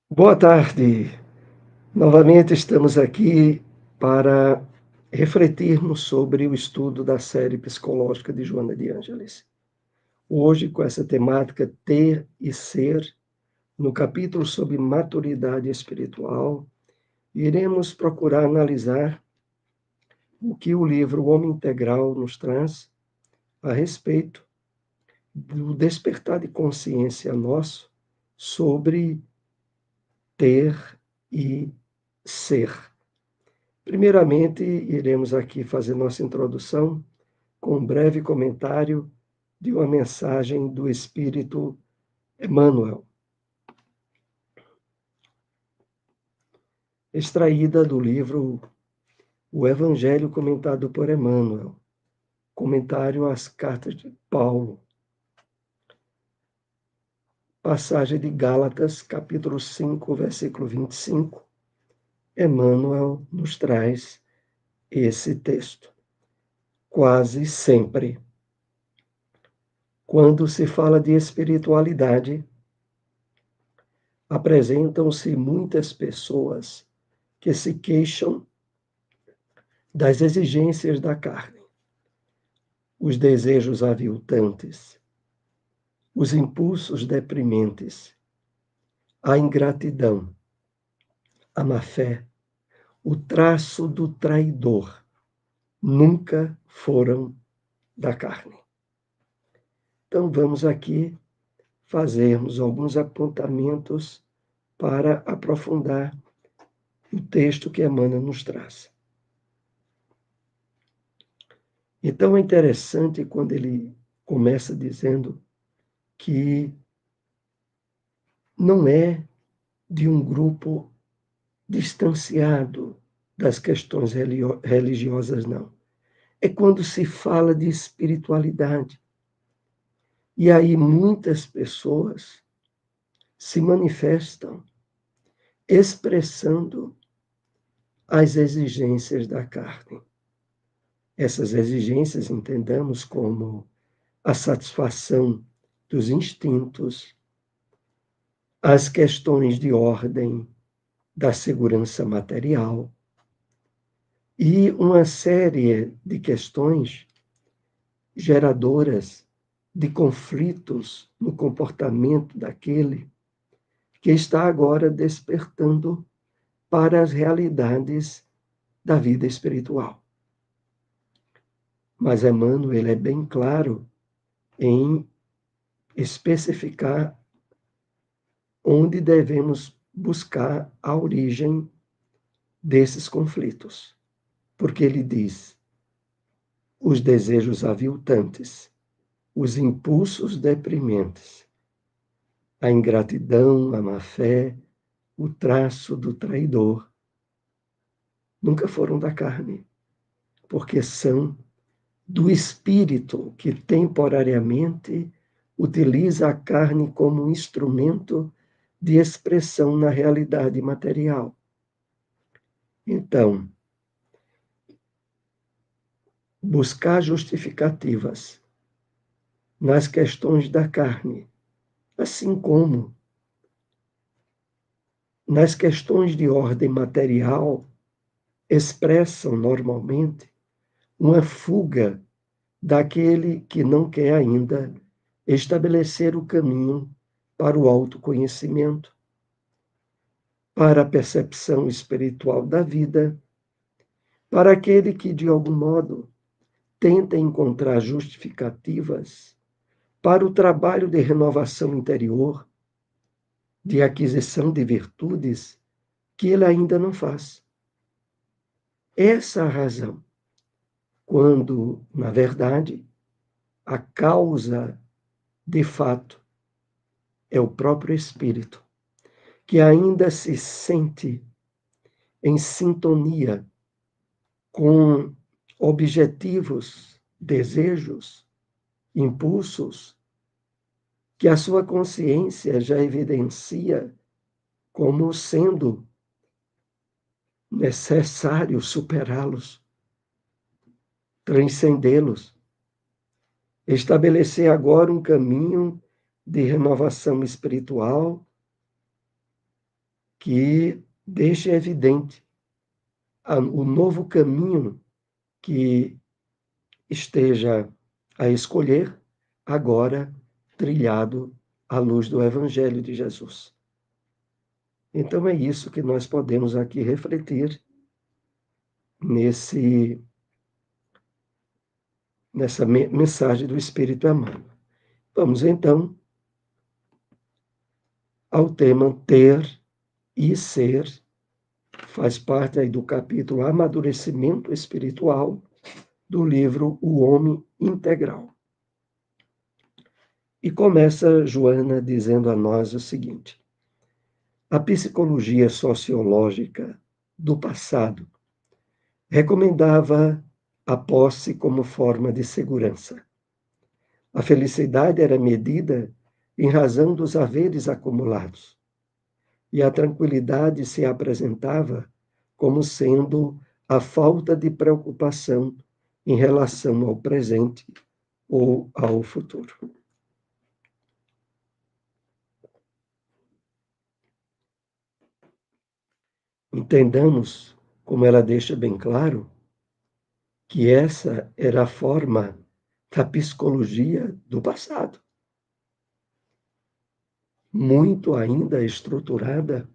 Boa tarde. Novamente estamos aqui para refletirmos sobre o estudo da série psicológica de Joana de Ângeles. Hoje, com essa temática ter e ser, no capítulo sobre maturidade espiritual, iremos procurar analisar o que o livro O Homem Integral nos traz a respeito do despertar de consciência nosso sobre ter e ser. Primeiramente, iremos aqui fazer nossa introdução com um breve comentário de uma mensagem do Espírito Emmanuel, extraída do livro O Evangelho comentado por Emmanuel, comentário às cartas de Paulo, passagem de Gálatas, capítulo 5, versículo 25. Emmanuel nos traz esse texto. Quase sempre, quando se fala de espiritualidade, apresentam-se muitas pessoas que se queixam das exigências da carne, os desejos aviltantes, os impulsos deprimentes, a ingratidão, a má-fé, o traço do traidor, nunca foram da carne. Então vamos aqui fazermos alguns apontamentos para aprofundar o texto que Emmanuel nos traz. Então é interessante quando ele começa dizendo que não é de um grupo distanciado das questões religiosas, não. É quando se fala de espiritualidade. E aí muitas pessoas se manifestam expressando as exigências da carne. Essas exigências entendamos como a satisfação dos instintos, as questões de ordem da segurança material e uma série de questões geradoras de conflitos no comportamento daquele que está agora despertando para as realidades da vida espiritual. Mas Emmanuel ele é bem claro em especificar onde devemos buscar a origem desses conflitos. Porque ele diz: os desejos aviltantes, os impulsos deprimentes, a ingratidão, a má-fé, o traço do traidor, nunca foram da carne, porque são do espírito que temporariamente utiliza a carne como um instrumento de expressão na realidade material. Então, buscar justificativas nas questões da carne, assim como nas questões de ordem material, expressam normalmente uma fuga daquele que não quer ainda estabelecer o caminho para o autoconhecimento, para a percepção espiritual da vida, para aquele que, de algum modo, tenta encontrar justificativas para o trabalho de renovação interior, de aquisição de virtudes que ele ainda não faz. Essa é a razão, quando, na verdade, a causa, de fato, é o próprio espírito, que ainda se sente em sintonia com objetivos, desejos, impulsos, que a sua consciência já evidencia como sendo necessário superá-los, transcendê-los, estabelecer agora um caminho de renovação espiritual que deixe evidente o novo caminho que esteja a escolher, agora trilhado à luz do Evangelho de Jesus. Então é isso que nós podemos aqui refletir nessa mensagem do Espírito Emmanuel. Vamos então ao tema ter e ser, faz parte aí do capítulo Amadurecimento Espiritual do livro O Homem Integral. E começa Joana dizendo a nós o seguinte: a psicologia sociológica do passado recomendava a posse como forma de segurança. A felicidade era medida em razão dos haveres acumulados, e a tranquilidade se apresentava como sendo a falta de preocupação em relação ao presente ou ao futuro. Entendamos, como ela deixa bem claro, que essa era a forma da psicologia do passado, muito ainda estruturada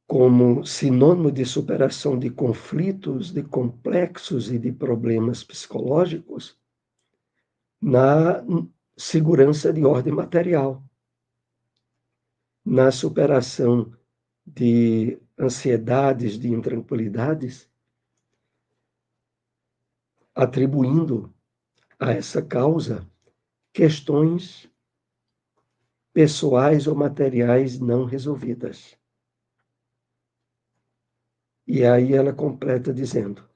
como sinônimo de superação de conflitos, de complexos e de problemas psicológicos na segurança de ordem material, na superação de ansiedades, de intranquilidades, atribuindo a essa causa questões pessoais ou materiais não resolvidas. E aí ela completa dizendo: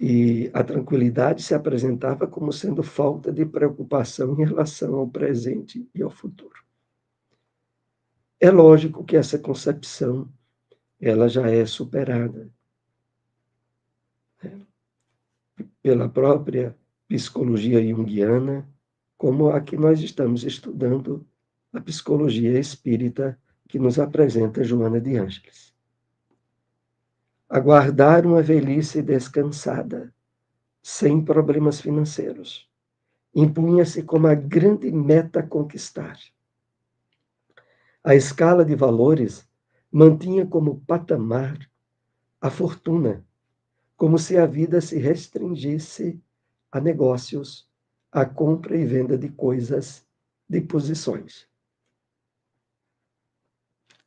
e a tranquilidade se apresentava como sendo falta de preocupação em relação ao presente e ao futuro. É lógico que essa concepção ela já é superada, né, pela própria psicologia junguiana, como a que nós estamos estudando, a psicologia espírita que nos apresenta Joana de Ângeles. Aguardar uma velhice descansada, sem problemas financeiros, impunha-se como a grande meta a conquistar. A escala de valores mantinha como patamar a fortuna, como se a vida se restringisse a negócios, a compra e venda de coisas, de posições.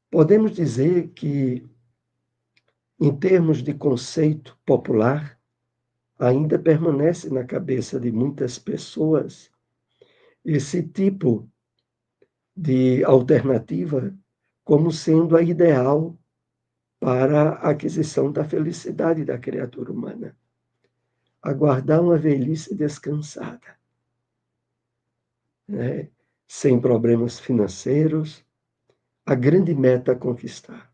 Podemos dizer que, em termos de conceito popular, ainda permanece na cabeça de muitas pessoas esse tipo de alternativa como sendo a ideal para a aquisição da felicidade da criatura humana. Aguardar uma velhice descansada, né? Sem problemas financeiros, a grande meta a conquistar.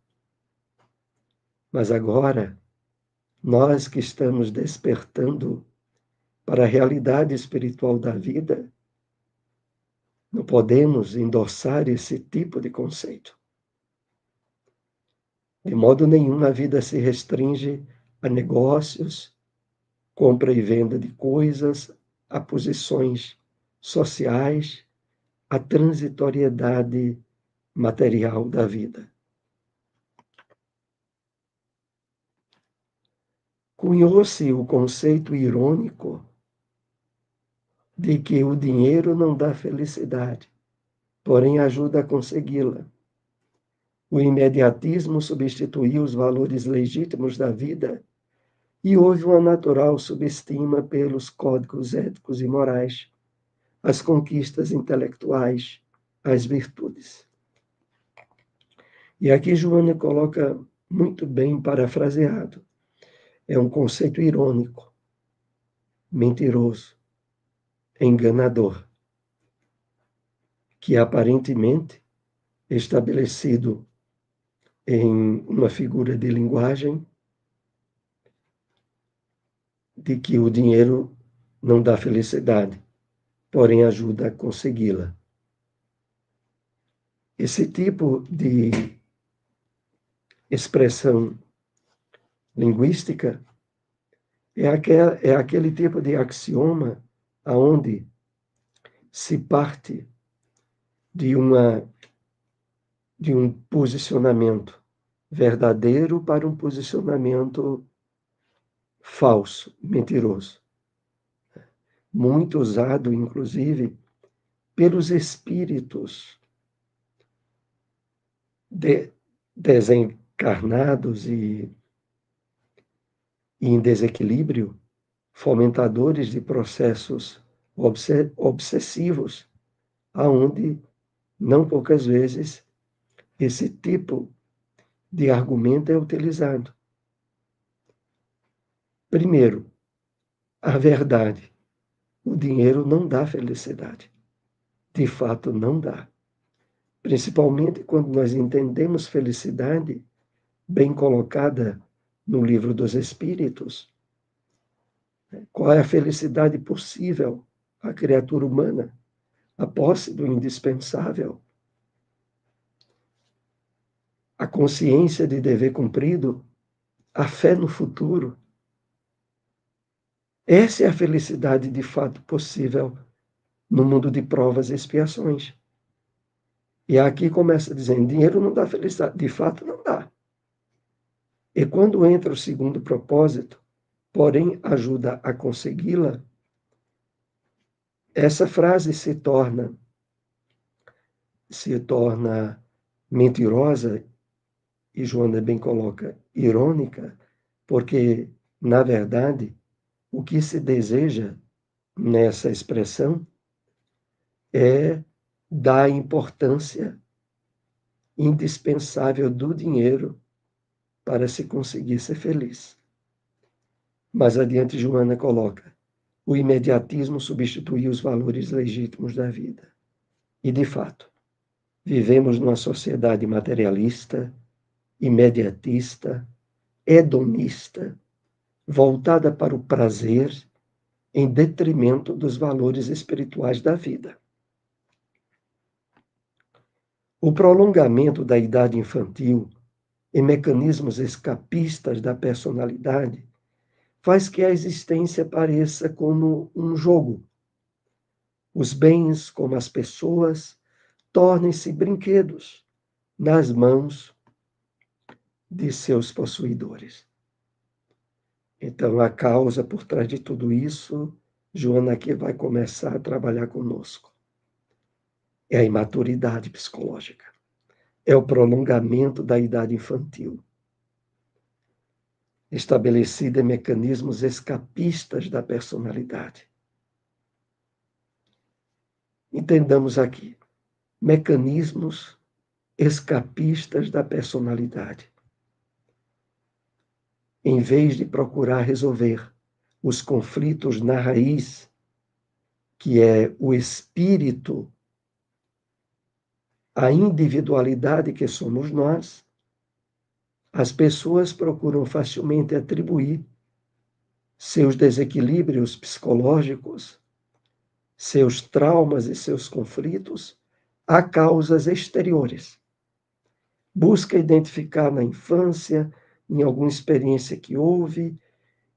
Mas agora, nós que estamos despertando para a realidade espiritual da vida, não podemos endossar esse tipo de conceito. De modo nenhum a vida se restringe a negócios, compra e venda de coisas, a posições sociais, a transitoriedade material da vida. Cunhou-se o conceito irônico de que o dinheiro não dá felicidade, porém ajuda a consegui-la. O imediatismo substituiu os valores legítimos da vida e houve uma natural subestima pelos códigos éticos e morais, as conquistas intelectuais, as virtudes. E aqui Joana coloca muito bem parafraseado. É um conceito irônico, mentiroso, enganador, que aparentemente estabelecido em uma figura de linguagem de que o dinheiro não dá felicidade, porém ajuda a consegui-la. Esse tipo de expressão linguística é aquele tipo de axioma aonde se parte de um posicionamento verdadeiro para um posicionamento falso, mentiroso. Muito usado, inclusive, pelos espíritos desencarnados e em desequilíbrio, fomentadores de processos obsessivos, aonde, não poucas vezes, esse tipo de argumento é utilizado. Primeiro, a verdade. O dinheiro não dá felicidade. De fato, não dá. Principalmente quando nós entendemos felicidade bem colocada no Livro dos Espíritos. Qual é a felicidade possível à criatura humana? A posse do indispensável, a consciência de dever cumprido, a fé no futuro. Essa é a felicidade de fato possível no mundo de provas e expiações. E aqui começa dizendo: dinheiro não dá felicidade. De fato, não dá. E quando entra o segundo propósito, porém ajuda a consegui-la, essa frase se torna mentirosa, e Joana bem coloca, irônica, porque, na verdade, o que se deseja nessa expressão é dar importância indispensável do dinheiro para se conseguir ser feliz. Mais adiante, Joana coloca: o imediatismo substituiu os valores legítimos da vida. E, de fato, vivemos numa sociedade materialista, imediatista, hedonista, voltada para o prazer em detrimento dos valores espirituais da vida. O prolongamento da idade infantil e mecanismos escapistas da personalidade faz que a existência pareça como um jogo. Os bens, como as pessoas, tornem-se brinquedos nas mãos de seus possuidores. Então, a causa por trás de tudo isso, Joana aqui vai começar a trabalhar conosco. É a imaturidade psicológica. É o prolongamento da idade infantil, estabelecida em mecanismos escapistas da personalidade. Entendamos aqui, mecanismos escapistas da personalidade. Em vez de procurar resolver os conflitos na raiz, que é o espírito, a individualidade que somos nós, as pessoas procuram facilmente atribuir seus desequilíbrios psicológicos, seus traumas e seus conflitos a causas exteriores. Busca identificar na infância, em alguma experiência que houve,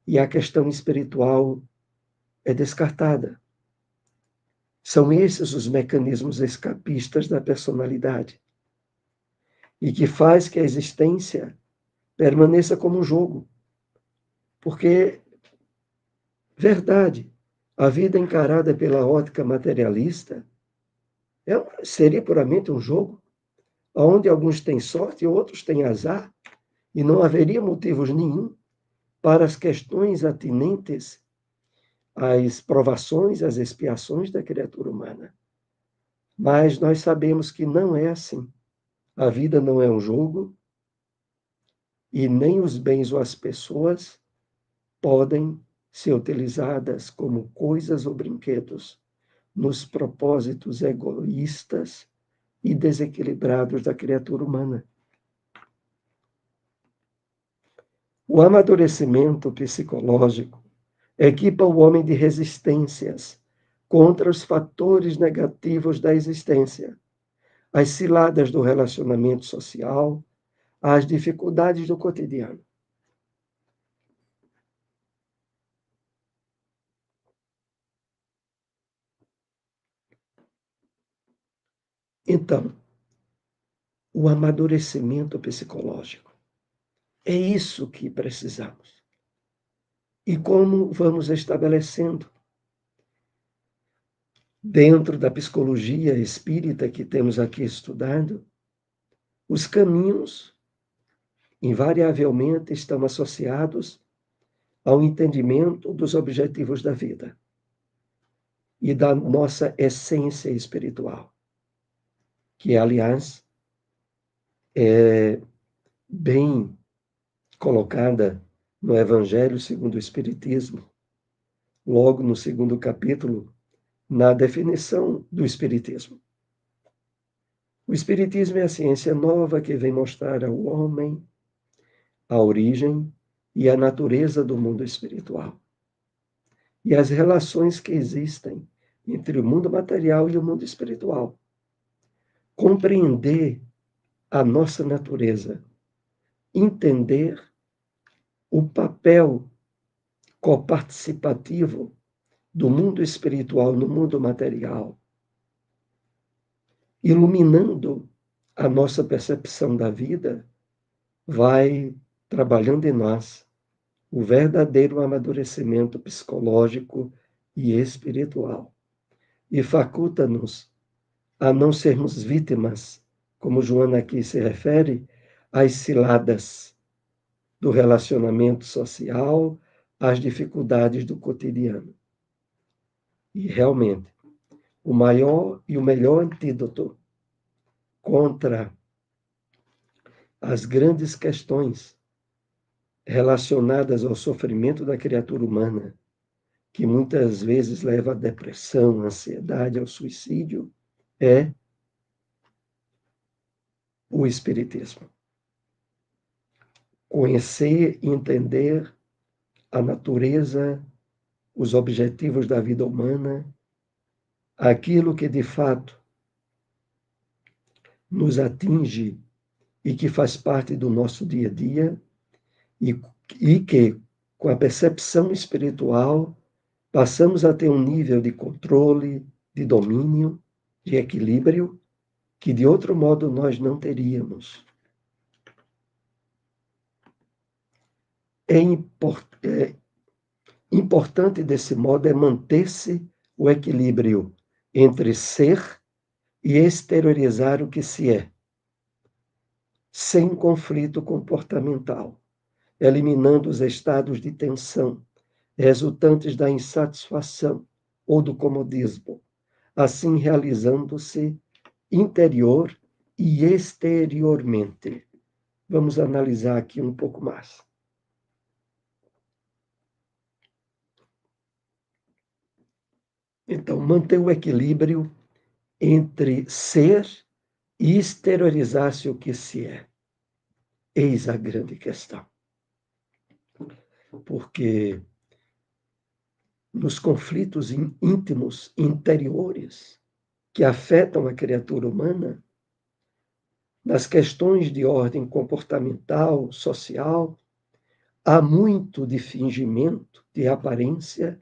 e a questão espiritual é descartada. São esses os mecanismos escapistas da personalidade e que faz que a existência permaneça como um jogo. Porque, verdade, a vida encarada pela ótica materialista seria puramente um jogo, onde alguns têm sorte e outros têm azar, e não haveria motivos nenhum para as questões atinentes às provações, às expiações da criatura humana. Mas nós sabemos que não é assim. A vida não é um jogo e nem os bens ou as pessoas podem ser utilizadas como coisas ou brinquedos nos propósitos egoístas e desequilibrados da criatura humana. O amadurecimento psicológico equipa o homem de resistências contra os fatores negativos da existência, as ciladas do relacionamento social, as dificuldades do cotidiano. Então, o amadurecimento psicológico. É isso que precisamos. E como vamos estabelecendo? Dentro da psicologia espírita que temos aqui estudado, os caminhos, invariavelmente, estão associados ao entendimento dos objetivos da vida e da nossa essência espiritual, que, aliás, é bem colocada no Evangelho segundo o Espiritismo, logo no segundo capítulo, na definição do Espiritismo. O Espiritismo é a ciência nova que vem mostrar ao homem a origem e a natureza do mundo espiritual e as relações que existem entre o mundo material e o mundo espiritual. Compreender a nossa natureza, entender o papel coparticipativo do mundo espiritual no mundo material, iluminando a nossa percepção da vida, vai trabalhando em nós o verdadeiro amadurecimento psicológico e espiritual e faculta-nos a não sermos vítimas, como Joana aqui se refere, às ciladas do relacionamento social, às dificuldades do cotidiano. E realmente, o maior e o melhor antídoto contra as grandes questões relacionadas ao sofrimento da criatura humana, que muitas vezes leva à depressão, à ansiedade, ao suicídio, é o Espiritismo. Conhecer e entender a natureza, os objetivos da vida humana, aquilo que de fato nos atinge e que faz parte do nosso dia a dia, e que, com a percepção espiritual, passamos a ter um nível de controle, de domínio, de equilíbrio, que de outro modo nós não teríamos. É importante desse modo é manter-se o equilíbrio entre ser e exteriorizar o que se é, sem conflito comportamental, eliminando os estados de tensão resultantes da insatisfação ou do comodismo, assim realizando-se interior e exteriormente. Vamos analisar aqui um pouco mais. Então, manter o equilíbrio entre ser e exteriorizar-se o que se é. Eis a grande questão. Porque nos conflitos íntimos, interiores, que afetam a criatura humana, nas questões de ordem comportamental, social, há muito de fingimento, de aparência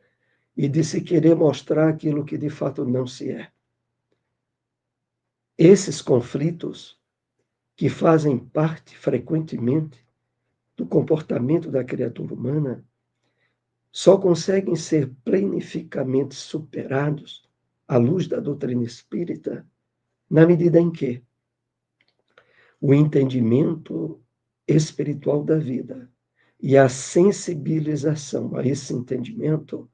e de se querer mostrar aquilo que de fato não se é. Esses conflitos, que fazem parte frequentemente do comportamento da criatura humana, só conseguem ser planificamente superados à luz da doutrina espírita na medida em que o entendimento espiritual da vida e a sensibilização a esse entendimento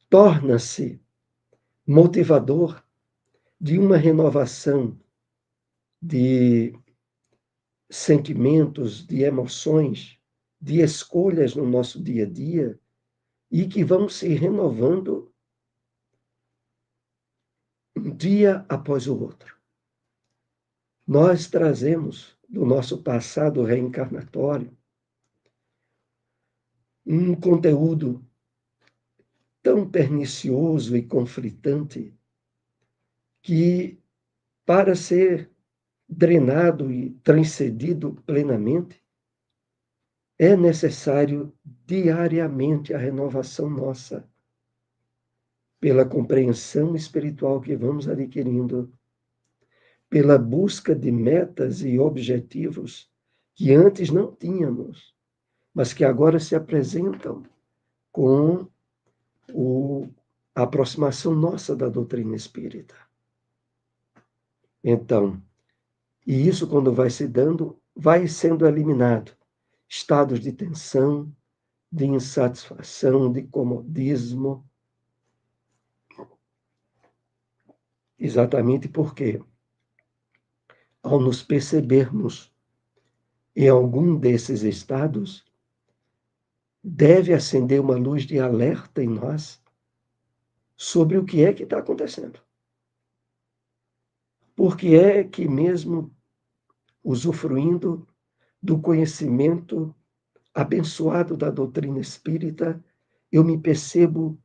torna-se motivador de uma renovação de sentimentos, de emoções, de escolhas no nosso dia a dia e que vão se renovando um dia após o outro. Nós trazemos do nosso passado reencarnatório um conteúdo tão pernicioso e conflitante que para ser drenado e transcedido plenamente, é necessário diariamente a renovação nossa, pela compreensão espiritual que vamos adquirindo, pela busca de metas e objetivos que antes não tínhamos, mas que agora se apresentam com a aproximação nossa da doutrina espírita. Então, e isso quando vai se dando, vai sendo eliminado estados de tensão, de insatisfação, de comodismo. Exatamente porque, ao nos percebermos em algum desses estados, deve acender uma luz de alerta em nós sobre o que é que está acontecendo. Porque é que mesmo usufruindo do conhecimento abençoado da doutrina espírita, eu me percebo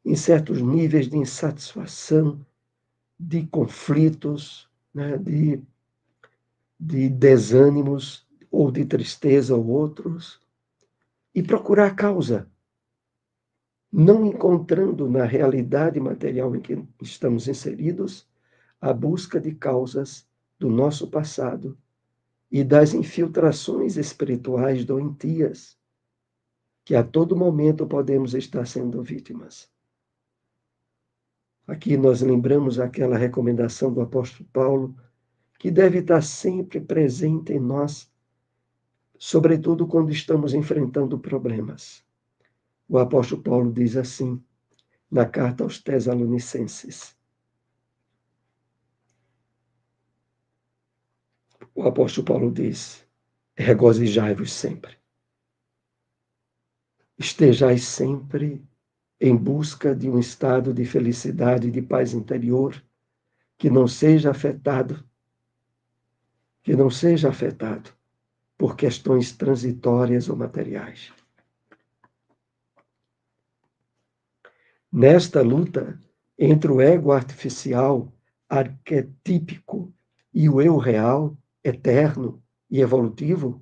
em certos níveis de insatisfação, de conflitos, né, de desânimos ou de tristeza ou outros, e procurar a causa, não encontrando na realidade material em que estamos inseridos a busca de causas do nosso passado e das infiltrações espirituais doentias, que a todo momento podemos estar sendo vítimas. Aqui nós lembramos aquela recomendação do apóstolo Paulo, que deve estar sempre presente em nós, sobretudo quando estamos enfrentando problemas. O apóstolo Paulo diz assim, na carta aos Tessalonicenses. O apóstolo Paulo diz, regozijai-vos sempre. Estejais sempre em busca de um estado de felicidade e de paz interior que não seja afetado por questões transitórias ou materiais. Nesta luta entre o ego artificial, arquetípico, e o eu real, eterno e evolutivo,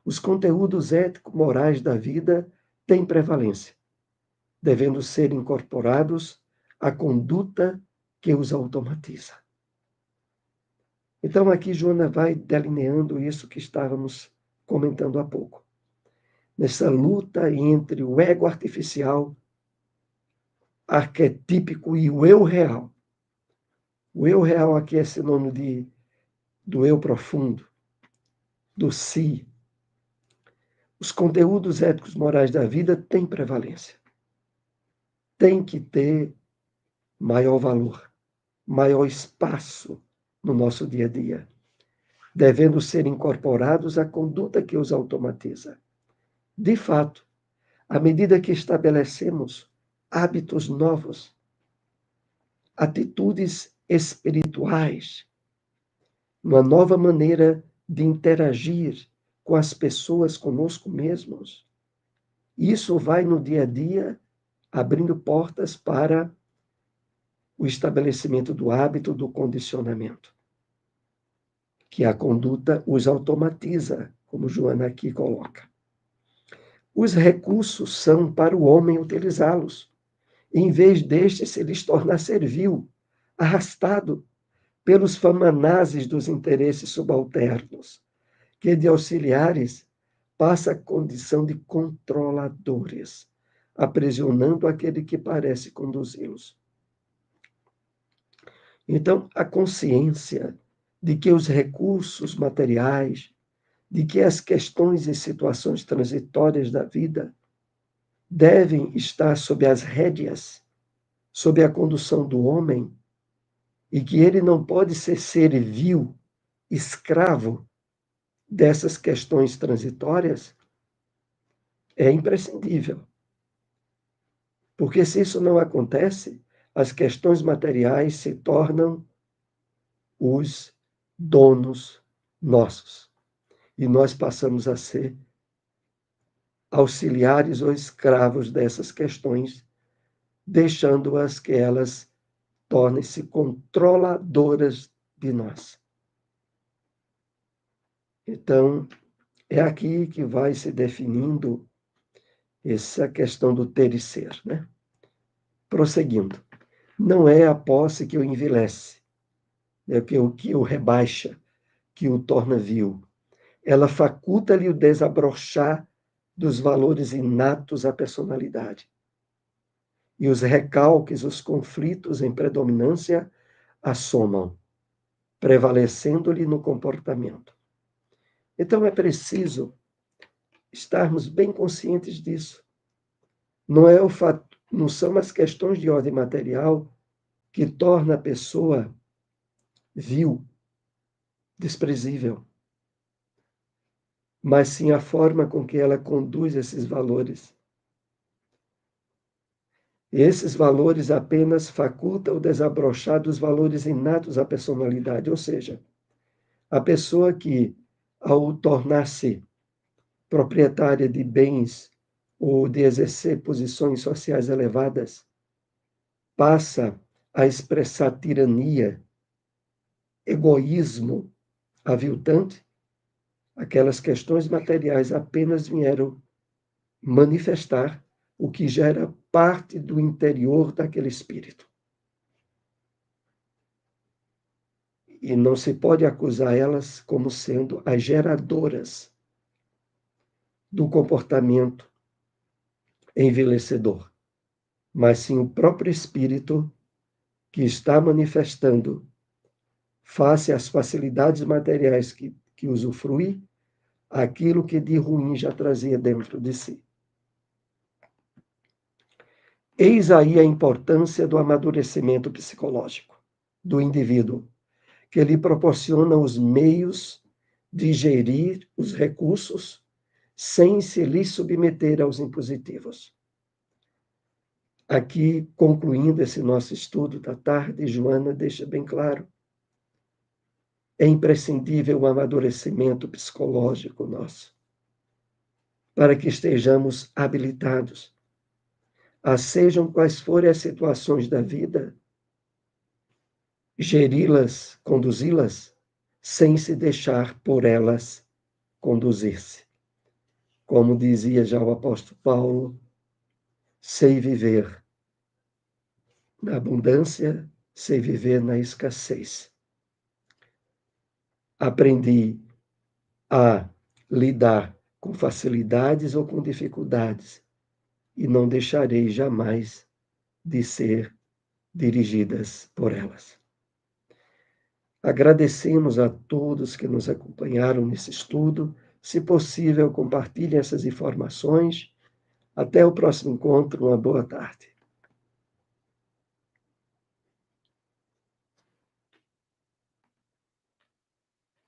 os conteúdos ético-morais da vida têm prevalência, devendo ser incorporados à conduta que os automatiza. Então, aqui Joana vai delineando isso que estávamos comentando há pouco. Nessa luta entre o ego artificial, arquetípico e o eu real. O eu real aqui é sinônimo do eu profundo, do si. Os conteúdos éticos morais da vida têm prevalência. Tem que ter maior valor, maior espaço no nosso dia a dia, devendo ser incorporados à conduta que os automatiza. De fato, à medida que estabelecemos hábitos novos, atitudes espirituais, uma nova maneira de interagir com as pessoas, conosco mesmos, isso vai no dia a dia abrindo portas para o estabelecimento do hábito do condicionamento, que a conduta os automatiza, como Joana aqui coloca. Os recursos são para o homem utilizá-los, em vez deste se lhes tornar servil, arrastado pelos famanazes dos interesses subalternos, que de auxiliares passa a condição de controladores, aprisionando aquele que parece conduzi-los. Então, a consciência de que os recursos materiais, de que as questões e situações transitórias da vida devem estar sob as rédeas, sob a condução do homem, e que ele não pode ser servil, escravo dessas questões transitórias, é imprescindível. Porque se isso não acontece, as questões materiais se tornam os donos nossos. E nós passamos a ser auxiliares ou escravos dessas questões, deixando-as que elas tornem-se controladoras de nós. Então, é aqui que vai se definindo essa questão do ter e ser, né? Prosseguindo. Não é a posse que o envelhece, é que o rebaixa, que o torna vil. Ela faculta-lhe o desabrochar dos valores inatos à personalidade. E os recalques, os conflitos em predominância assomam, prevalecendo-lhe no comportamento. Então é preciso estarmos bem conscientes disso. Não são as questões de ordem material que torna a pessoa vil, desprezível, mas sim a forma com que ela conduz esses valores. E esses valores apenas facultam o desabrochar dos valores inatos à personalidade, ou seja, a pessoa que, ao tornar-se proprietária de bens ou de exercer posições sociais elevadas, passa a expressar tirania, egoísmo aviltante, aquelas questões materiais apenas vieram manifestar o que já era parte do interior daquele espírito. E não se pode acusar elas como sendo as geradoras do comportamento envelhecedor, mas sim o próprio espírito que está manifestando, face às facilidades materiais que usufrui, aquilo que de ruim já trazia dentro de si. Eis aí a importância do amadurecimento psicológico do indivíduo, que lhe proporciona os meios de gerir os recursos sem se lhe submeter aos impositivos. Aqui, concluindo esse nosso estudo da tarde, Joana deixa bem claro: é imprescindível o amadurecimento psicológico nosso, para que estejamos habilitados a, sejam quais forem as situações da vida, geri-las, conduzi-las, sem se deixar por elas conduzir-se. Como dizia já o apóstolo Paulo, sei viver na abundância, sei viver na escassez. Aprendi a lidar com facilidades ou com dificuldades e não deixarei jamais de ser dirigidas por elas. Agradecemos a todos que nos acompanharam nesse estudo. Se possível, compartilhem essas informações. Até o próximo encontro. Uma boa tarde.